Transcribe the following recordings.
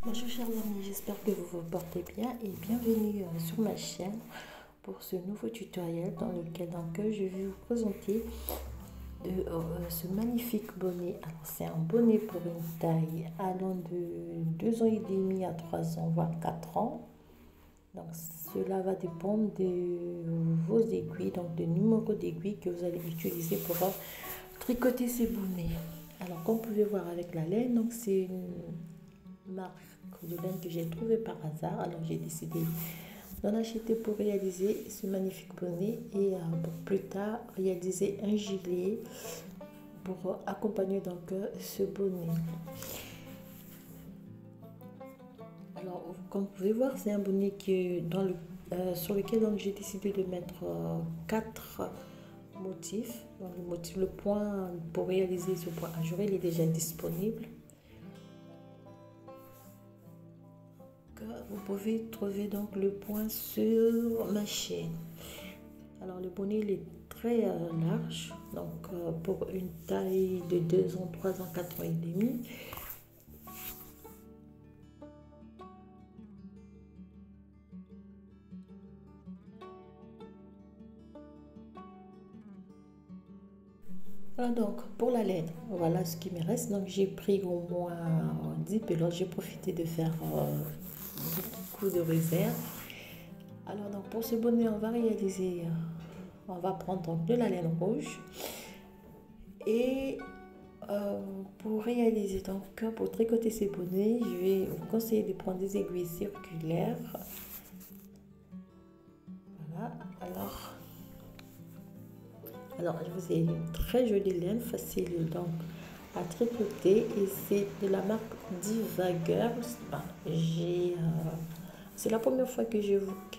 Bonjour chers amis, j'espère que vous vous portez bien et bienvenue sur ma chaîne pour ce nouveau tutoriel dans lequel je vais vous présenter ce magnifique bonnet. Alors c'est un bonnet pour une taille allant de 2 ans et demi à 3 ans voire 4 ans. Donc cela va dépendre de vos aiguilles, donc des numéros d'aiguilles que vous allez utiliser pour tricoter ces bonnets. Alors comme vous pouvez voir avec la laine, donc c'est une marque de laine que j'ai trouvé par hasard. Alors j'ai décidé d'en acheter pour réaliser ce magnifique bonnet et pour plus tard réaliser un gilet pour accompagner ce bonnet. Alors comme vous pouvez voir, c'est un bonnet qui sur lequel j'ai décidé de mettre 4 motifs. Donc le point pour réaliser ce point ajouré, il est déjà disponible. Vous pouvez trouver donc le point sur ma chaîne. Alors le bonnet il est très large, donc pour une taille de 2 ans, 3 ans, 4 ans et demi. Alors donc pour la laine, voilà ce qui me reste. Donc j'ai pris au moins 10 pelotes, j'ai profité de faire beaucoup de réserve. Alors donc pour ce bonnet on va réaliser, on va prendre donc de la laine rouge et pour réaliser pour tricoter ces bonnets, je vais vous conseiller de prendre des aiguilles circulaires. Voilà, alors je vous ai une très jolie laine, facile donc à tricoter et c'est de la marque Diva Girls. C'est la première fois que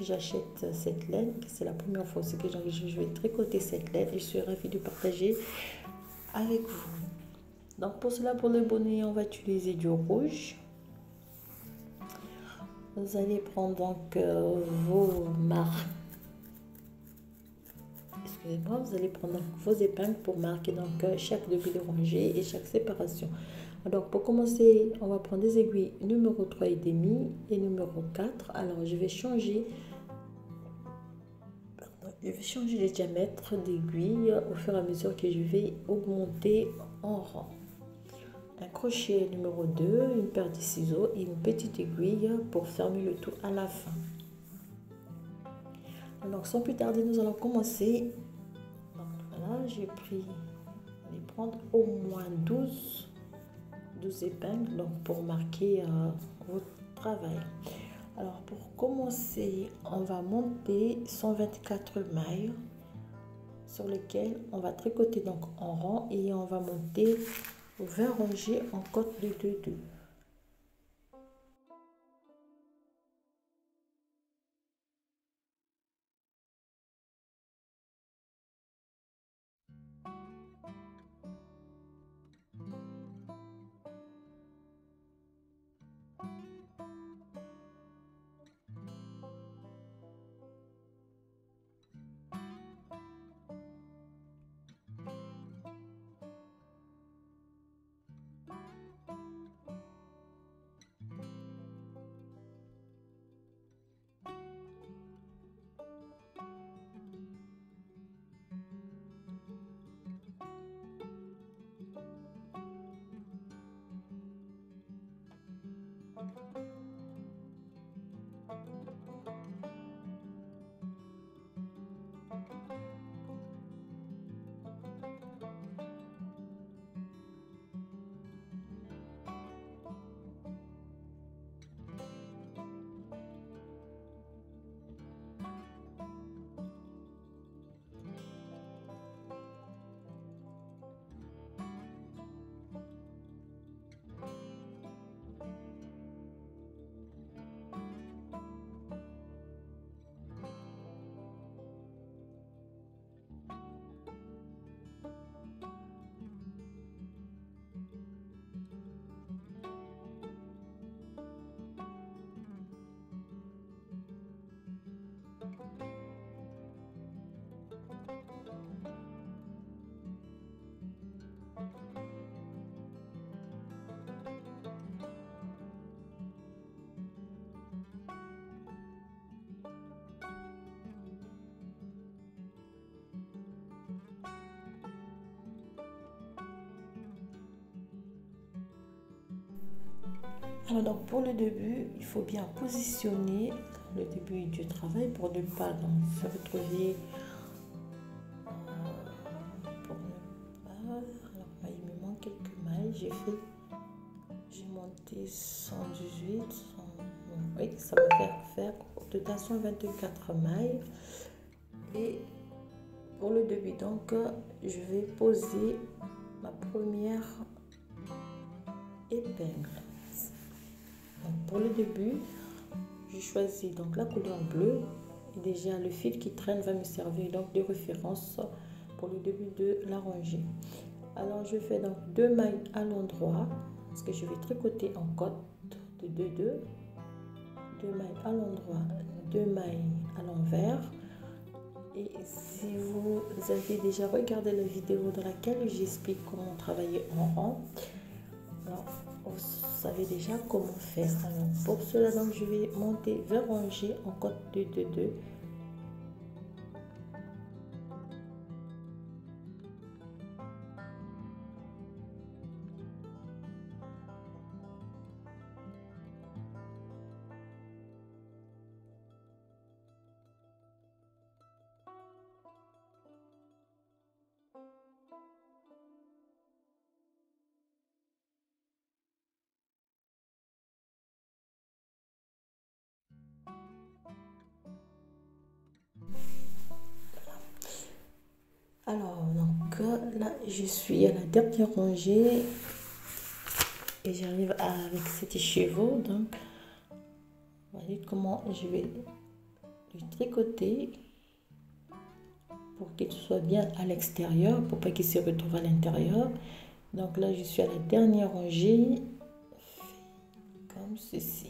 j'achète cette laine, c'est la première fois aussi que je vais tricoter cette laine et je suis ravie de partager avec vous. Donc pour cela, pour le bonnet, on va utiliser du rouge. Vous allez prendre donc vos marques. Excusez-moi, vous allez prendre vos épingles pour marquer chaque début de rangée et chaque séparation. Donc pour commencer, on va prendre des aiguilles numéro 3,5 et numéro 4. Alors je vais changer les diamètres d'aiguilles au fur et à mesure que je vais augmenter en rang. Un crochet numéro 2, une paire de ciseaux et une petite aiguille pour fermer le tout à la fin. Donc sans plus tarder, nous allons commencer. Donc voilà, je vais prendre au moins 12 épingles donc pour marquer votre travail. Alors pour commencer, on va monter 124 mailles sur lesquelles on va tricoter donc en rang et on va monter 20 rangées en côte de 2-2. Alors donc pour le début, il faut bien positionner le début du travail pour ne pas donc, se retrouver pour ne pas. Alors il me manque quelques mailles. J'ai monté 118, oui, ça va faire au total 124 mailles. Et pour le début donc, je vais poser ma première épingle. Donc pour le début, je choisis donc la couleur bleue et déjà le fil qui traîne va me servir donc de référence pour le début de la rangée. Alors je fais donc 2 mailles à l'endroit parce que je vais tricoter en côte de 2 mailles à l'endroit, 2 mailles à l'envers. Et si vous avez déjà regardé la vidéo dans laquelle j'explique comment travailler en rang, alors vous savez déjà comment faire. Alors pour cela donc je vais monter vers rangée en côte de 2. Alors donc là je suis à la dernière rangée et j'arrive avec cet écheveau. Donc voyez comment je vais le tricoter pour qu'il soit bien à l'extérieur, pour pas qu'il se retrouve à l'intérieur. Donc là je suis à la dernière rangée, comme ceci.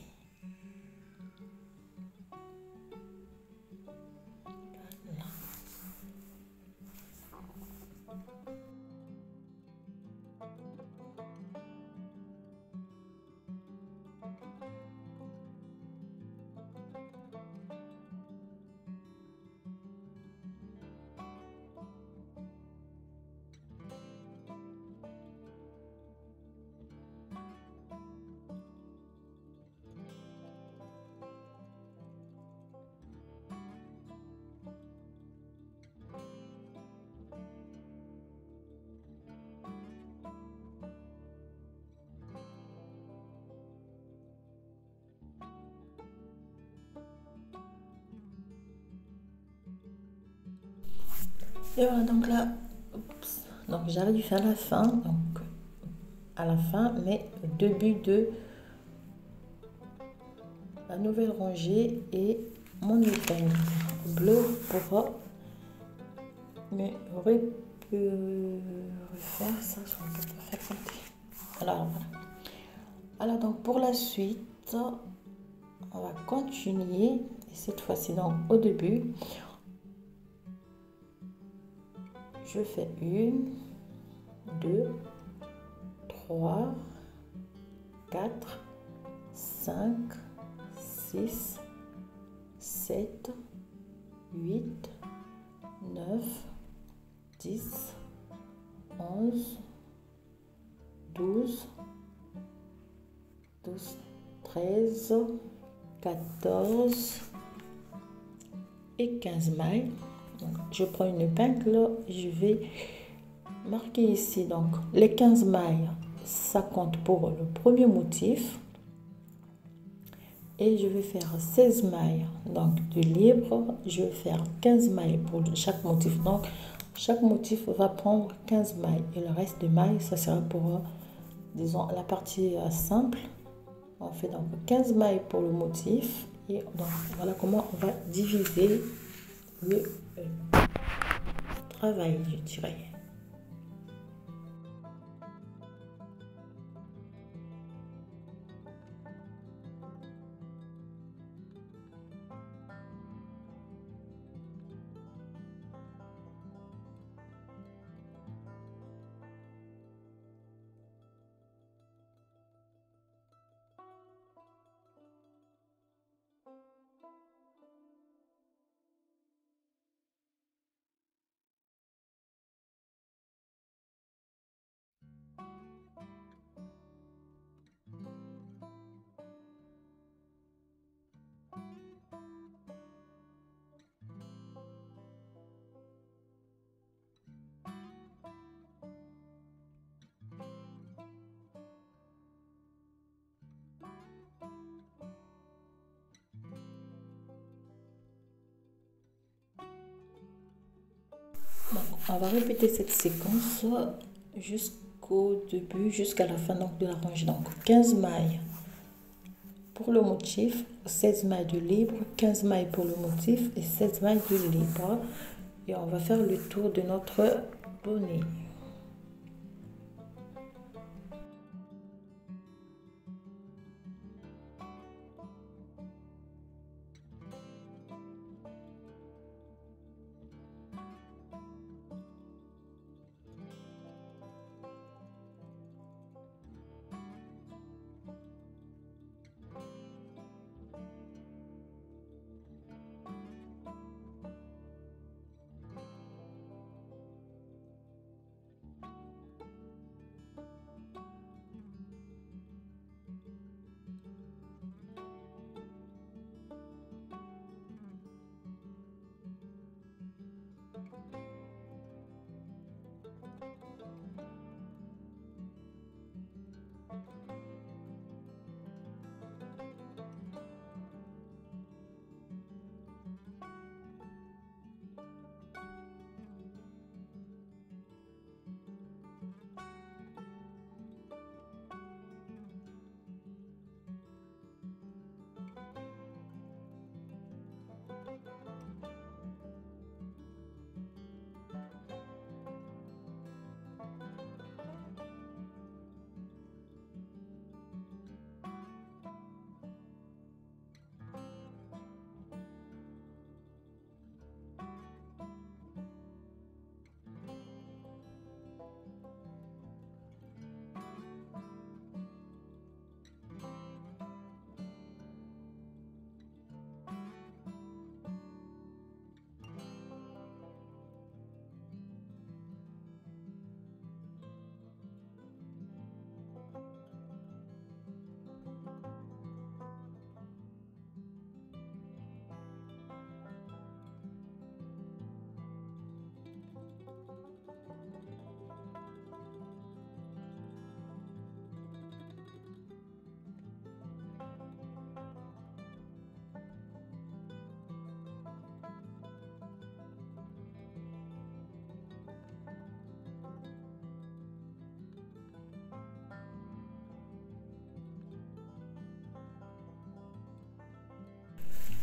Et voilà, donc là, donc j'arrive à la fin, donc à la fin, mais au début de la nouvelle rangée et mon épingle bleu pour me refaire ça. Alors voilà. Alors donc pour la suite, on va continuer et cette fois-ci donc au début. Je fais 1, 2, 3, 4, 5, 6, 7, 8, 9, 10, 11, 12, 13, 14 et 15 mailles. Donc, je prends une épingle, je vais marquer ici donc les 15 mailles, ça compte pour le premier motif et je vais faire 16 mailles donc de libre, je vais faire 15 mailles pour chaque motif. Donc chaque motif va prendre 15 mailles et le reste de mailles ça sera pour disons la partie simple. On fait donc 15 mailles pour le motif et donc voilà comment on va diviser le travail, je dirais. On va répéter cette séquence jusqu'au début, jusqu'à la fin donc, de la rangée. Donc 15 mailles pour le motif, 16 mailles de libre, 15 mailles pour le motif et 16 mailles de libre. Et on va faire le tour de notre bonnet.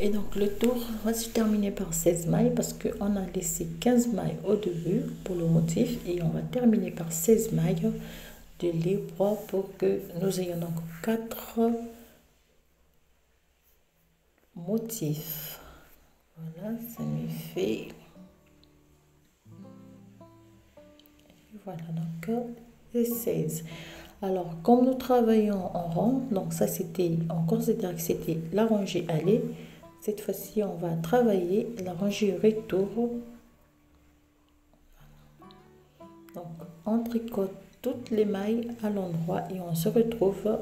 Et donc le tour va se terminer par 16 mailles parce qu'on a laissé 15 mailles au début pour le motif et on va terminer par 16 mailles de libre pour que nous ayons donc 4 motifs. Voilà, ça me fait... Et voilà, donc c'est 16. Alors, comme nous travaillons en rond, donc ça c'était, on considère que c'était la rangée aller. Cette fois-ci, on va travailler la rangée retour. Donc, on tricote toutes les mailles à l'endroit et on se retrouve,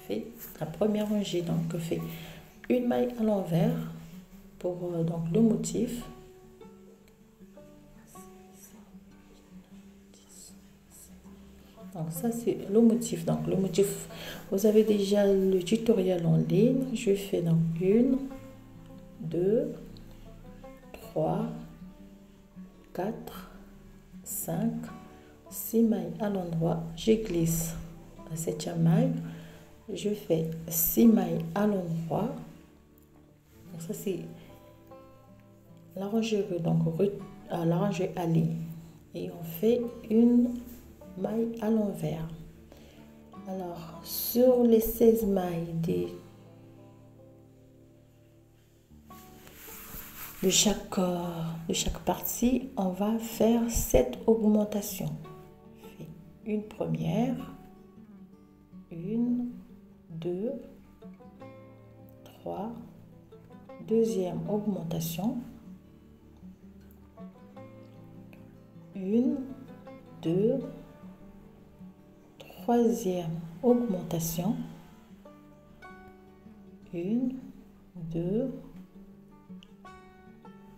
fait la première rangée. Donc, on fait une maille à l'envers pour donc le motif. Donc ça c'est le motif. Donc le motif, vous avez déjà le tutoriel en ligne. Je fais donc 1, 2, 3, 4, 5, 6 mailles à l'endroit. Je glisse la 7e maille. Je fais 6 mailles à l'endroit. Donc ça c'est la rangée, donc la rangée allée. Et on fait une maille à l'envers. Alors sur les 16 mailles de chaque partie, on va faire 7 augmentations. Une première, 1, 2, 3, deuxième augmentation, 1, 2, troisième augmentation, 1, 2,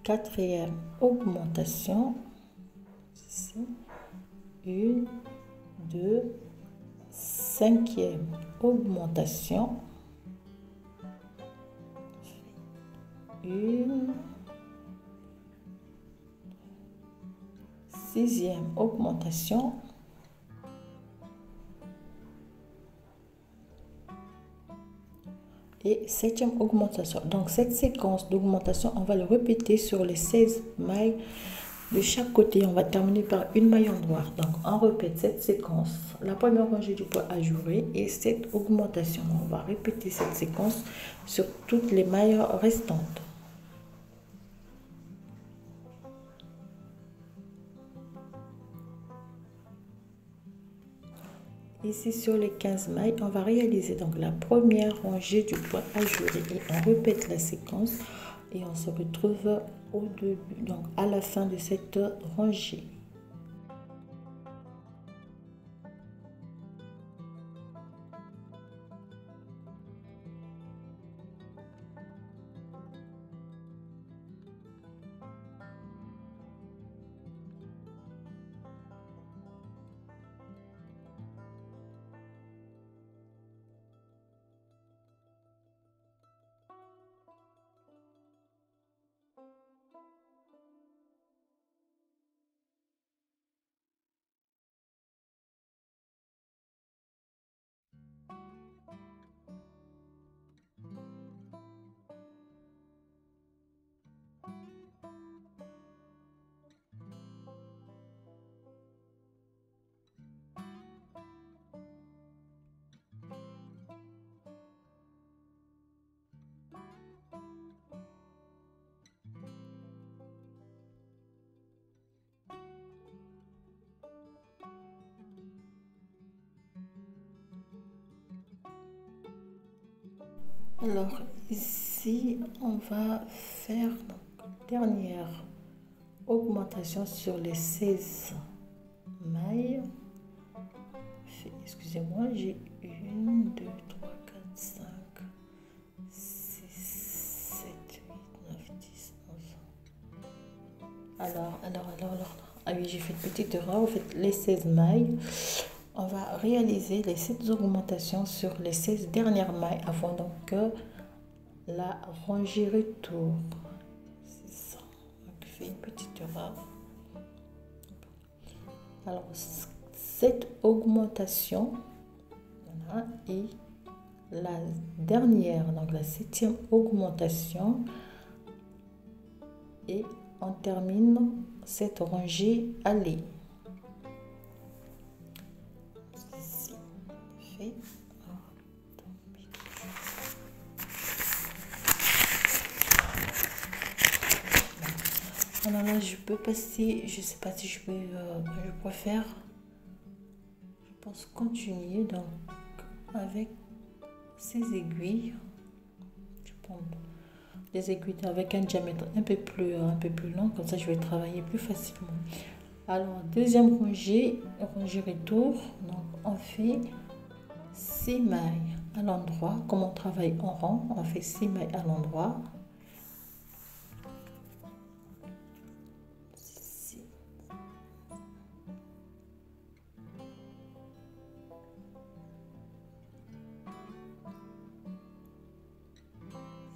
quatrième augmentation, ici, 1, 2, cinquième augmentation, 1, sixième augmentation. Et septième augmentation. Donc cette séquence d'augmentation, on va le répéter sur les 16 mailles de chaque côté. On va terminer par une maille en noir. Donc on répète cette séquence, la première rangée du poids ajouré et cette augmentation. On va répéter cette séquence sur toutes les mailles restantes. Ici sur les 15 mailles, on va réaliser donc la première rangée du poids ajouré et on répète la séquence et on se retrouve au début, donc à la fin de cette rangée. Alors ici, on va faire donc dernière augmentation sur les 16 mailles. Excusez-moi, j'ai 1, 2, 3, 4, 5, 6, 7, 8, 9, 10, 11. Alors. Ah oui, j'ai fait une petite erreur. En fait, les 16 mailles, on va réaliser les 7 augmentations sur les 16 dernières mailles avant donc que la rangée retourne. C'est ça. Donc, je fais une petite erreur. Alors, cette augmentation, voilà, et la dernière, donc la septième augmentation, et on termine cette rangée allée. Ici, fait. Alors là, je peux passer, je sais pas si je peux, je préfère, je pense continuer donc avec ces aiguilles. Je prends des aiguilles avec un diamètre un peu plus long, comme ça je vais travailler plus facilement. Alors deuxième rangée retour, donc on fait 6 mailles à l'endroit. Comme on travaille en rang, on fait 6 mailles à l'endroit.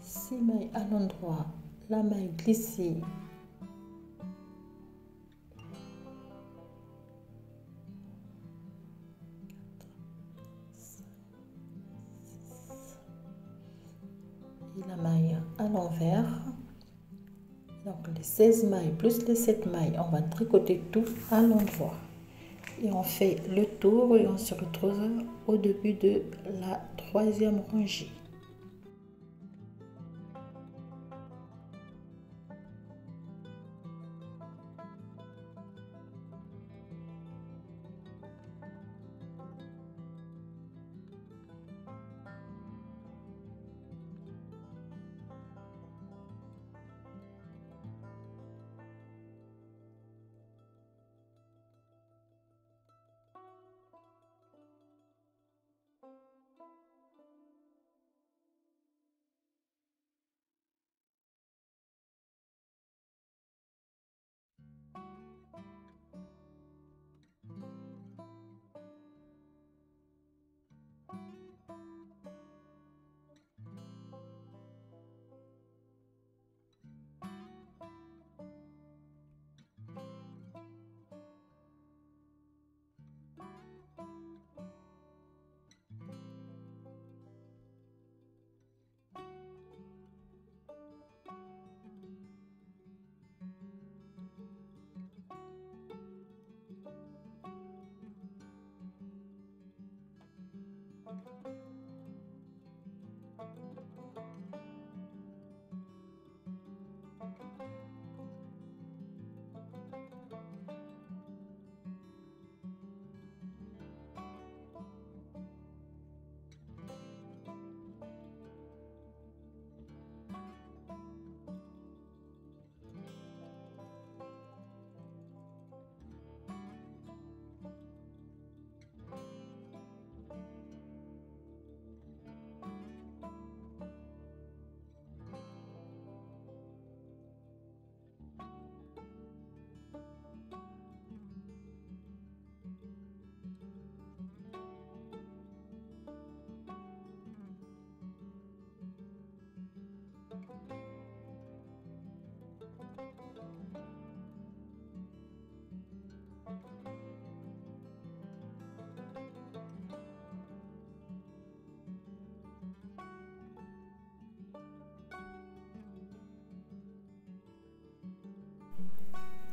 6 mailles à l'endroit, la maille glissée, et la maille à l'envers. Donc les 16 mailles plus les 7 mailles, on va tricoter tout à l'endroit et on fait le tour et on se retrouve au début de la troisième rangée.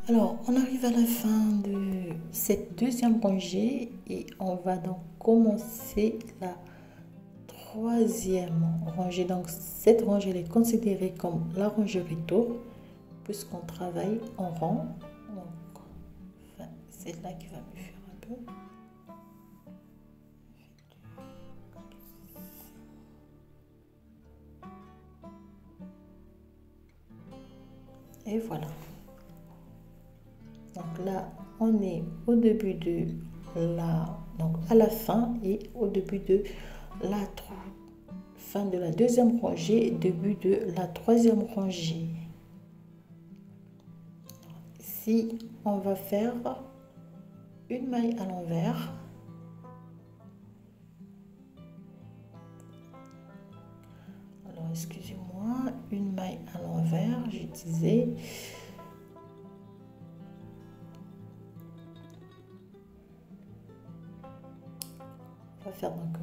Alors, on arrive à la fin de cette deuxième rangée et on va donc commencer la troisième rangée. Donc, cette rangée elle est considérée comme la rangée retour puisqu'on travaille en rang. Donc, enfin, c'est là qui va me faire un peu. Et voilà. Donc là, on est au début de donc à la fin et au début de la fin de la deuxième rangée, début de la troisième rangée. Ici, on va faire une maille à l'envers. Alors, excusez-moi, une maille à l'envers, je disais. On va faire donc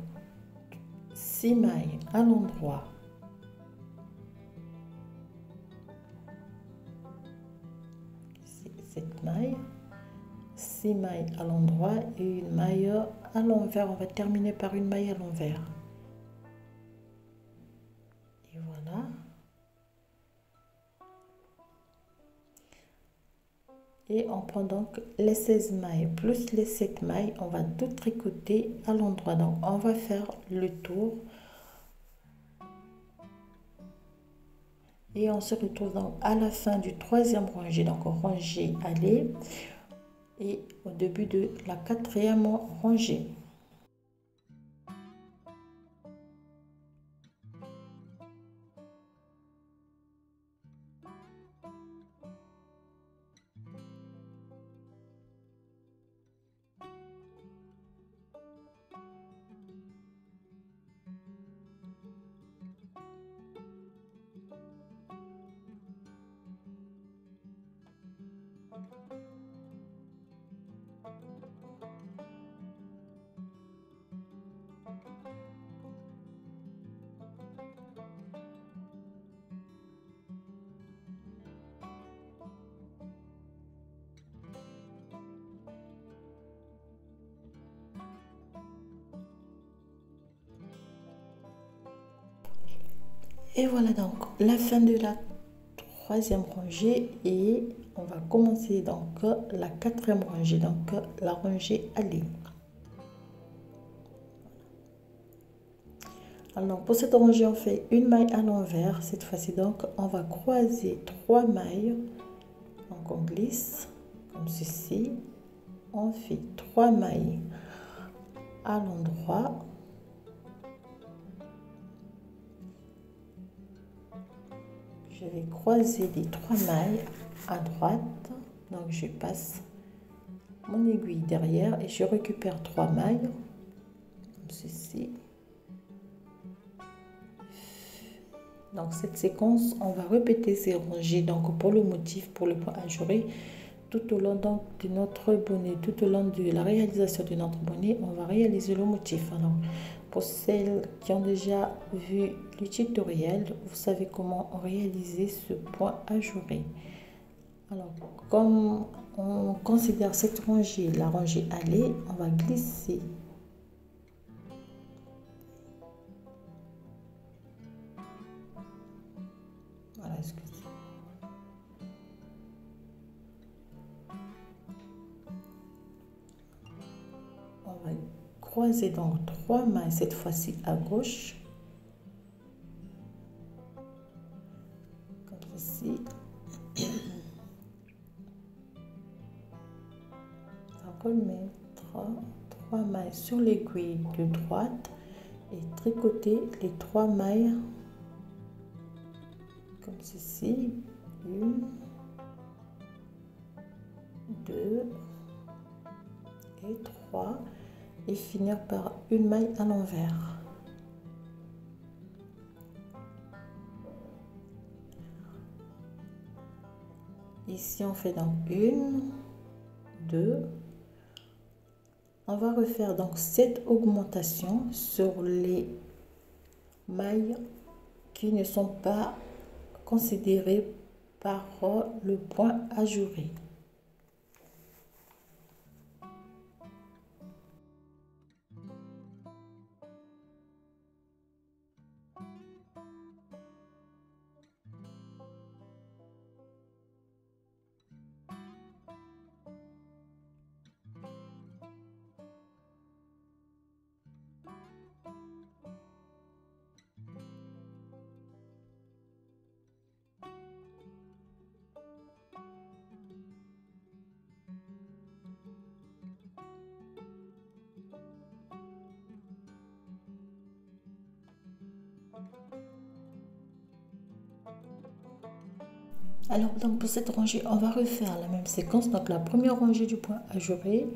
6 mailles à l'endroit. Cette maille, 6 mailles à l'endroit et une maille à l'envers. On va terminer par une maille à l'envers. Et voilà. Et on prend donc les 16 mailles plus les 7 mailles, on va tout tricoter à l'endroit. Donc on va faire le tour. Et on se retrouve donc à la fin du troisième rangée, donc rangée allée et au début de la quatrième rangée. Et voilà donc la fin de la troisième rangée et on va commencer donc la quatrième rangée, donc la rangée allée. Alors pour cette rangée on fait une maille à l'envers. Cette fois-ci donc on va croiser 3 mailles. Donc on glisse comme ceci, on fait 3 mailles à l'endroit. Je vais croiser les 3 mailles à droite, donc je passe mon aiguille derrière et je récupère 3 mailles comme ceci. Donc cette séquence on va répéter ces rangées donc pour le motif, pour le point ajouré tout au long donc de notre bonnet, tout au long de la réalisation de notre bonnet on va réaliser le motif. Alors pour celles qui ont déjà vu le tutoriel, vous savez comment réaliser ce point ajouré. Alors comme on considère cette rangée la rangée allée, on va glisser voilà, excusez. On va croiser donc 3 mailles cette fois-ci à gauche comme ceci. On va remettre 3 mailles sur l'aiguille de droite et tricoter les 3 mailles comme ceci. 1, 2 et 3 et finir par une maille à l'envers. Ici on fait donc 1, 2. On va refaire donc cette augmentation sur les mailles qui ne sont pas considérées par le point ajouré. Alors donc pour cette rangée, on va refaire la même séquence. Donc la première rangée du point ajouré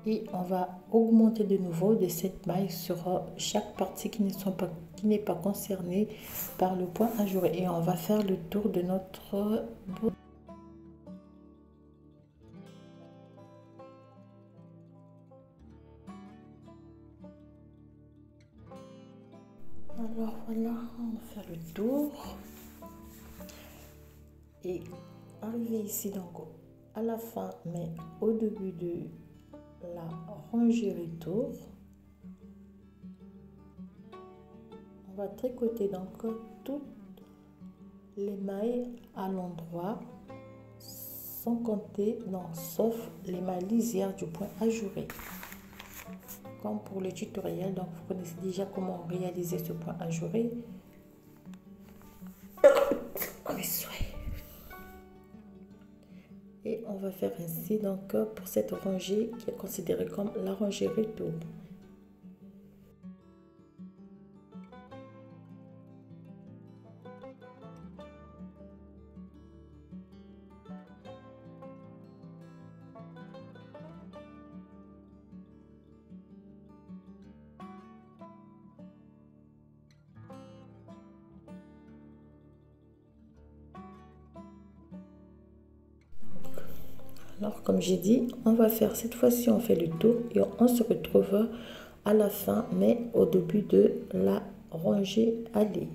et on va augmenter de nouveau de 7 mailles sur chaque partie qui n'est pas concernée par le point ajouré. Et on va faire le tour de notre bonnet. Alors voilà, on va faire le tour et arriver ici donc à la fin, mais au début de la rangée retour, on va tricoter donc toutes les mailles à l'endroit sans compter, non, sauf les mailles lisières du point ajouré. Comme pour le tutoriel, donc vous connaissez déjà comment réaliser ce point ajouré. Et on va faire ainsi donc pour cette rangée qui est considérée comme la rangée retour. Alors comme j'ai dit, on va faire cette fois-ci, on fait le tour et on se retrouve à la fin, mais au début de la rangée allée.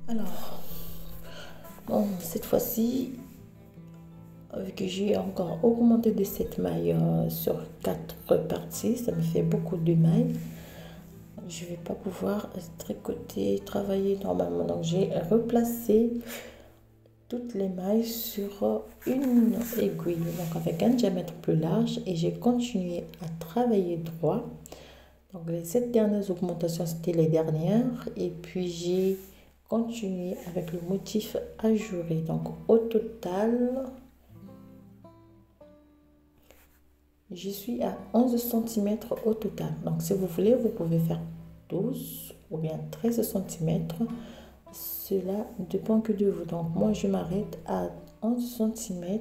Alors, bon, cette fois-ci, vu que j'ai encore augmenté de 7 mailles sur 4 parties, ça me fait beaucoup de mailles. Je ne vais pas pouvoir tricoter, travailler normalement. Donc, j'ai replacé toutes les mailles sur une aiguille, donc avec un diamètre plus large, et j'ai continué à travailler droit. Donc, les 7 dernières augmentations, c'était les dernières, et puis j'ai continuer avec le motif ajouré. Donc au total, je suis à 11 cm au total. Donc si vous voulez, vous pouvez faire 12 ou bien 13 cm. Cela ne dépend que de vous. Donc moi, je m'arrête à 11 cm.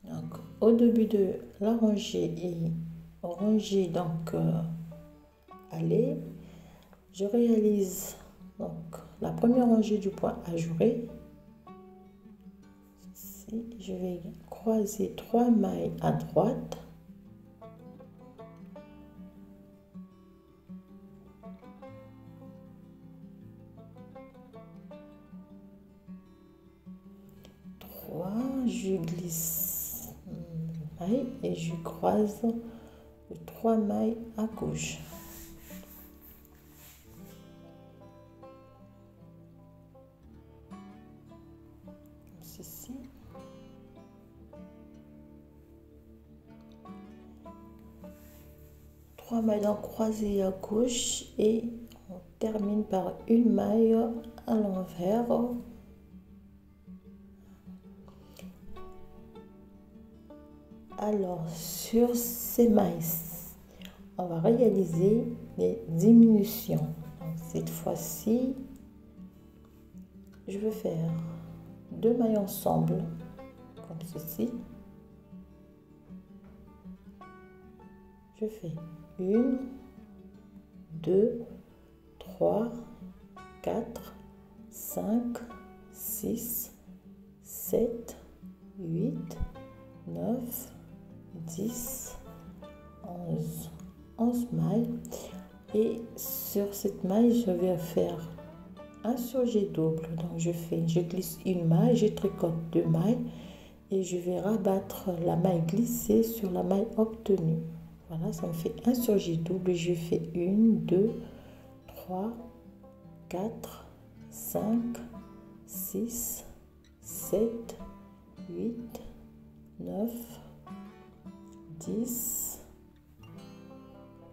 Donc au début de la rangée et rangée donc allée, je réalise donc la première rangée du point ajouré. Ici, je vais croiser 3 mailles à droite. Je glisse une maille et je croise les 3 mailles à gauche. Ceci. Trois mailles donc croisées à gauche et on termine par une maille à l'envers. Alors sur ces mailles, on va réaliser les diminutions. Donc, cette fois-ci, je vais faire 2 mailles ensemble comme ceci. Je fais 1, 2, 3, 4, 5, 6, 7, 8, 9, 10, 11 mailles. Et sur cette maille, je vais faire un surjet double. Donc je glisse une maille, je tricote 2 mailles et je vais rabattre la maille glissée sur la maille obtenue. Voilà, ça me fait un surjet double. Je fais 1, 2, 3, 4, 5, 6, 7, 8, 9, 10,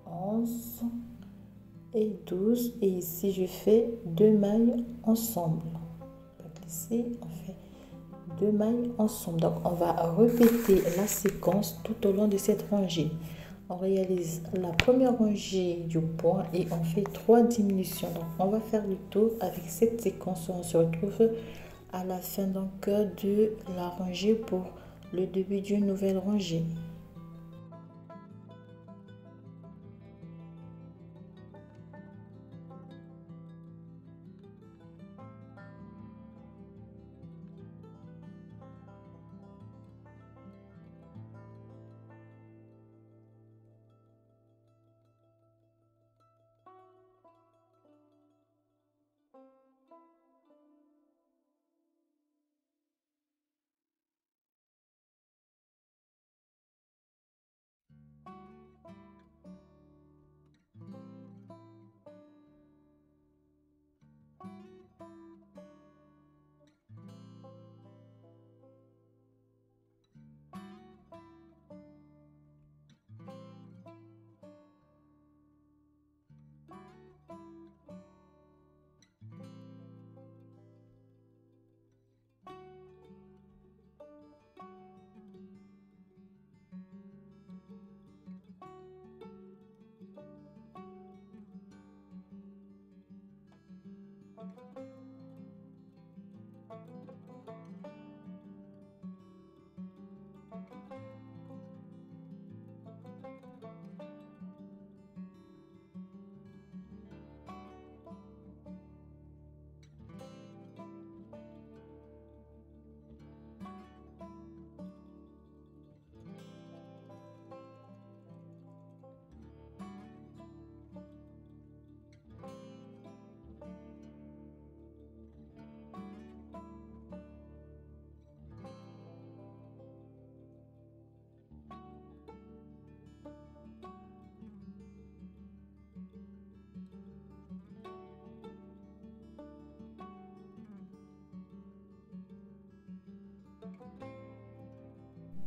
11 et 12. Et ici, je fais 2 mailles ensemble. On va glisser, on fait 2 mailles ensemble. Donc, on va répéter la séquence tout au long de cette rangée. On réalise la première rangée du point et on fait 3 diminutions. Donc, on va faire le tour avec cette séquence. On se retrouve à la fin donc de la rangée pour le début d'une nouvelle rangée.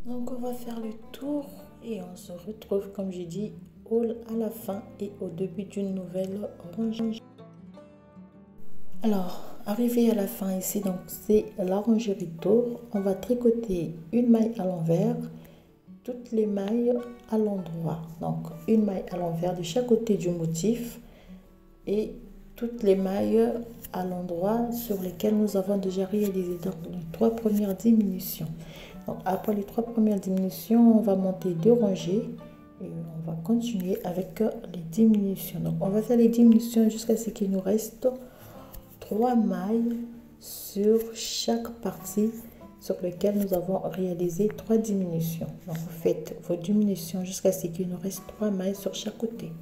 Donc, on va faire le tour et on se retrouve, comme j'ai dit, à la fin et au début d'une nouvelle rangée. Alors, arrivé à la fin ici, donc c'est la rangée retour. On va tricoter une maille à l'envers, toutes les mailles à l'endroit. Donc, une maille à l'envers de chaque côté du motif et toutes les mailles à l'endroit sur lesquelles nous avons déjà réalisé donc, les 3 premières diminutions. Donc, après les 3 premières diminutions, on va monter 2 rangées et on va continuer avec les diminutions. Donc, on va faire les diminutions jusqu'à ce qu'il nous reste 3 mailles sur chaque partie sur lequel nous avons réalisé 3 diminutions. Donc, vous faites vos diminutions jusqu'à ce qu'il nous reste 3 mailles sur chaque côté.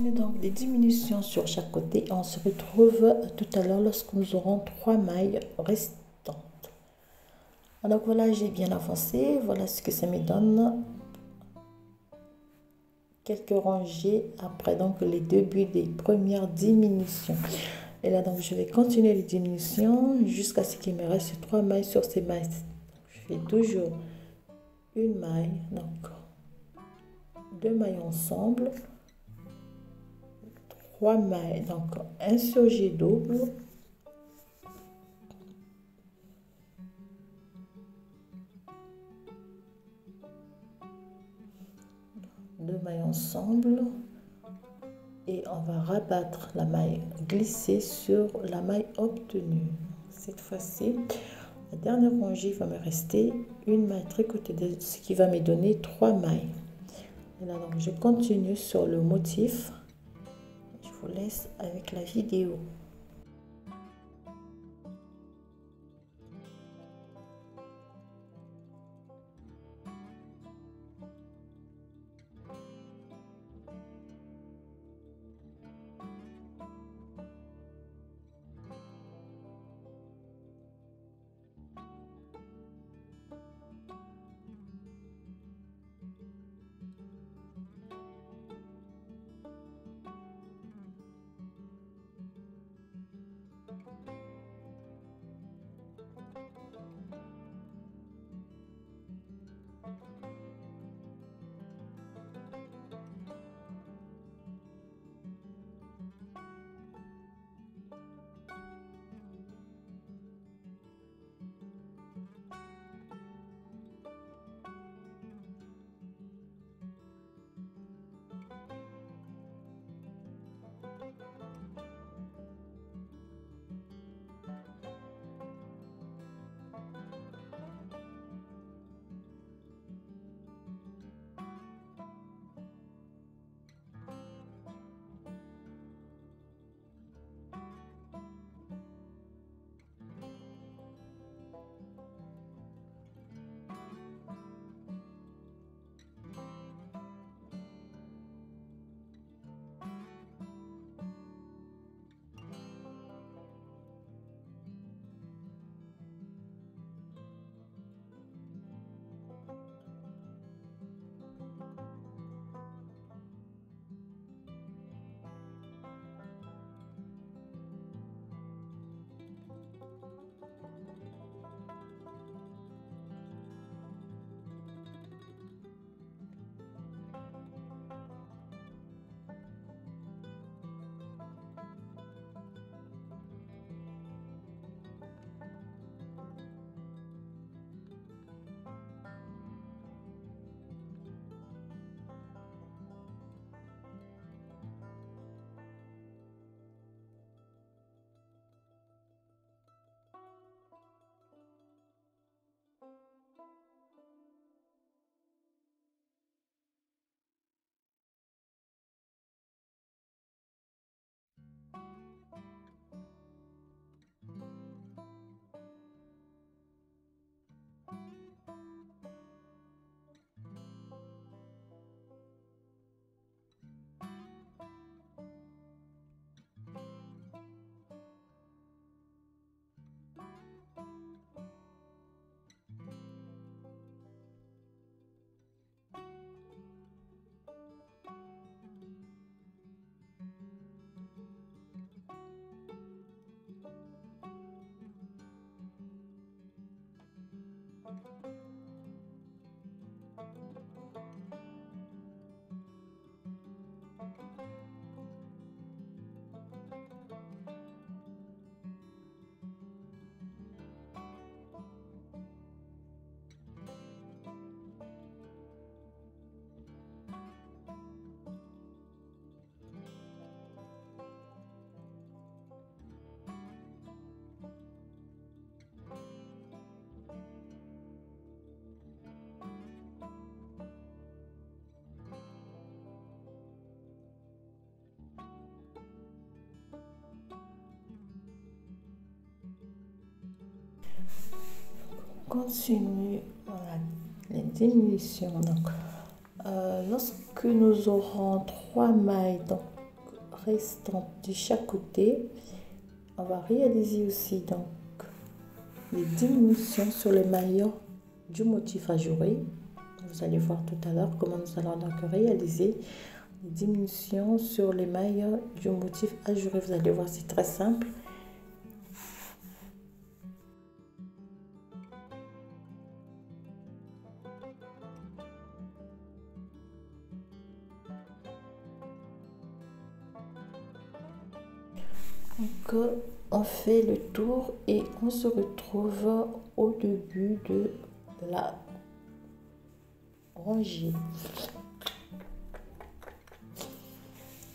continue donc des diminutions sur chaque côté et on se retrouve tout à l'heure lorsque nous aurons 3 mailles restantes. Donc voilà, j'ai bien avancé, voilà ce que ça me donne. Quelques rangées après donc les débuts des premières diminutions. Et là donc je vais continuer les diminutions jusqu'à ce qu'il me reste 3 mailles sur ces mailles. Je fais toujours une maille, donc 2 mailles ensemble, 3 mailles, donc un surjet double, deux mailles ensemble, et on va rabattre la maille glissée sur la maille obtenue. Cette fois-ci, la dernière rangée va me rester une maille tricotée, ce qui va me donner 3 mailles. Et là donc je continue sur le motif. Je vous laisse avec la vidéo. Continue voilà, les diminutions. Donc, lorsque nous aurons 3 mailles, donc restantes de chaque côté. On va réaliser aussi donc les diminutions sur les mailles du motif ajouré. Vous allez voir tout à l'heure comment nous allons donc réaliser les diminutions sur les mailles du motif ajouré. Vous allez voir, c'est très simple. Donc, on fait le tour et on se retrouve au début de la rangée.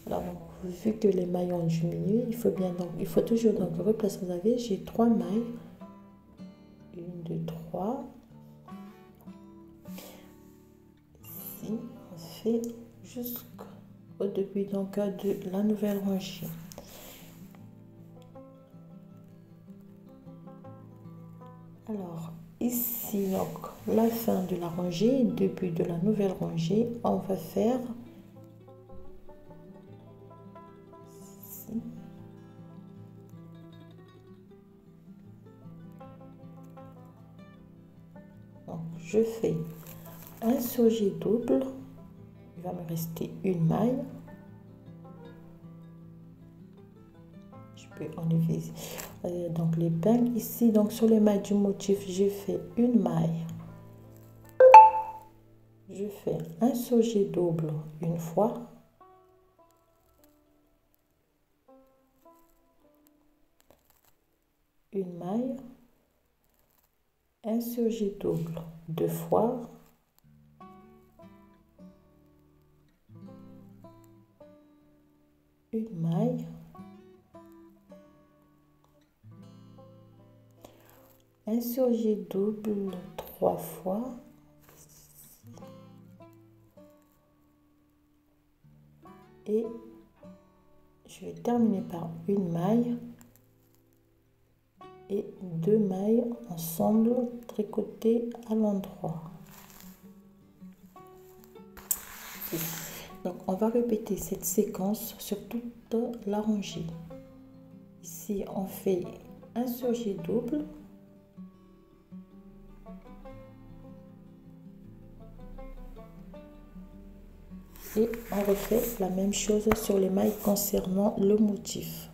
Alors, vu que les mailles ont diminué, il faut toujours donc replacer. Vous avez, j'ai 3 mailles. 1, 2, 3. Ici, on fait jusqu'au début donc de la nouvelle rangée. Alors, ici, donc, la fin de la rangée, début de la nouvelle rangée, on va faire ici. Donc, je fais un surjet double, il va me rester une maille. Je peux enlever donc l'épingle ici. Donc, sur les mailles du motif, j'ai fait une maille. Je fais un surjet double une fois. Une maille. Un surjet double 2 fois. Une maille. Un surjet double 3 fois. Et je vais terminer par une maille et 2 mailles ensemble tricotées à l'endroit. Donc on va répéter cette séquence sur toute la rangée. Ici on fait un surjet double, et on refait la même chose sur les mailles concernant le motif.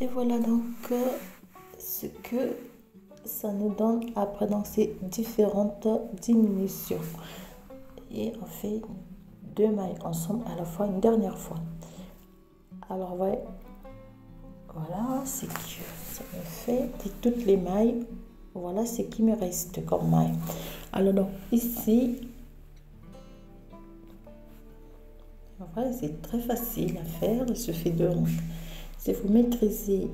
Et voilà donc ce que ça nous donne après dans ces différentes diminutions. Et on fait 2 mailles ensemble à la fois une dernière fois. Alors ouais, voilà ce que ça me fait de toutes les mailles. Voilà ce qui me reste comme maille. Alors donc ici, voilà, c'est très facile à faire, il suffit de, si vous maîtrisez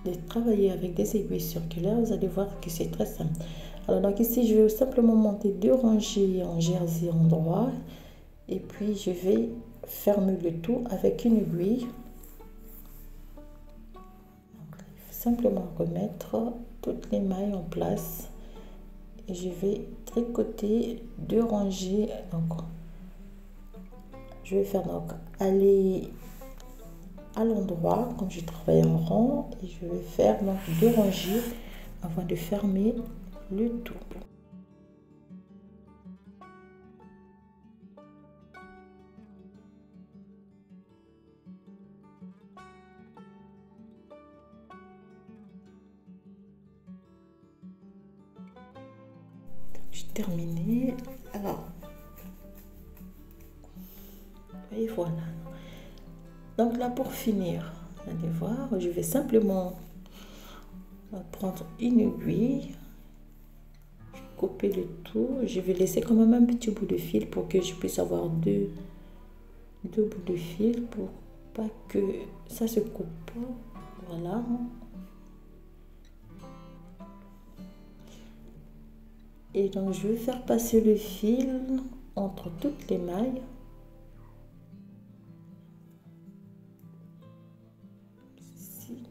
de travailler avec des aiguilles circulaires, vous allez voir que c'est très simple. Alors donc ici, je vais simplement monter 2 rangées en jersey endroit et puis je vais fermer le tout avec une aiguille. Donc, il faut simplement remettre toutes les mailles en place et je vais tricoter 2 rangées. Donc je vais faire donc aller à l'endroit comme je travaille en rond et je vais faire donc 2 rangées avant de fermer le tout. J'ai terminé. Alors, et voilà. Donc là, pour finir, vous allez voir, je vais simplement prendre une aiguille, couper le tout. Je vais laisser quand même un petit bout de fil pour que je puisse avoir deux bouts de fil pour pas que ça se coupe. Voilà. Et donc, je vais faire passer le fil entre toutes les mailles. Ici.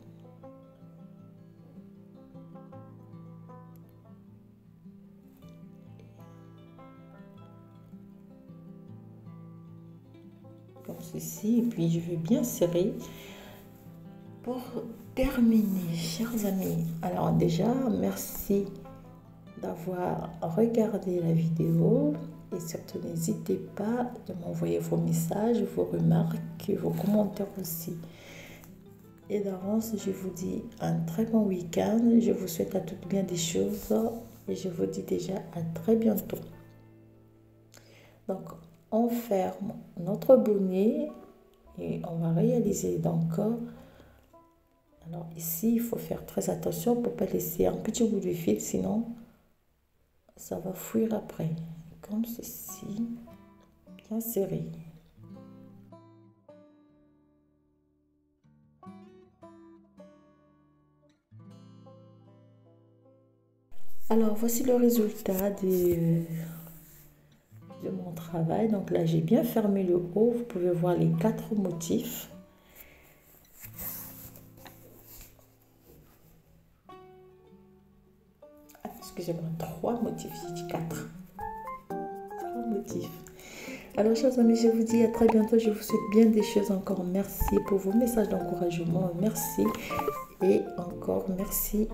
Comme ceci. Et puis, je vais bien serrer pour terminer, chers amis. Alors déjà, merci d'avoir regardé la vidéo et surtout n'hésitez pas de m'envoyer vos messages, vos remarques, vos commentaires aussi. Et d'avance, je vous dis un très bon week-end. Je vous souhaite à toutes bien des choses et je vous dis déjà à très bientôt. Donc, on ferme notre bonnet et on va réaliser donc. Alors ici, il faut faire très attention pour ne pas laisser un petit bout de fil, sinon ça va fuir après. Comme ceci, bien serré. Alors voici le résultat de mon travail. Donc là, j'ai bien fermé le haut. Vous pouvez voir les 4 motifs. Excusez-moi, 3 motifs, j'ai dit 4. 3 motifs. Alors, chers amis, je vous dis à très bientôt. Je vous souhaite bien des choses encore. Merci pour vos messages d'encouragement. Merci et encore merci.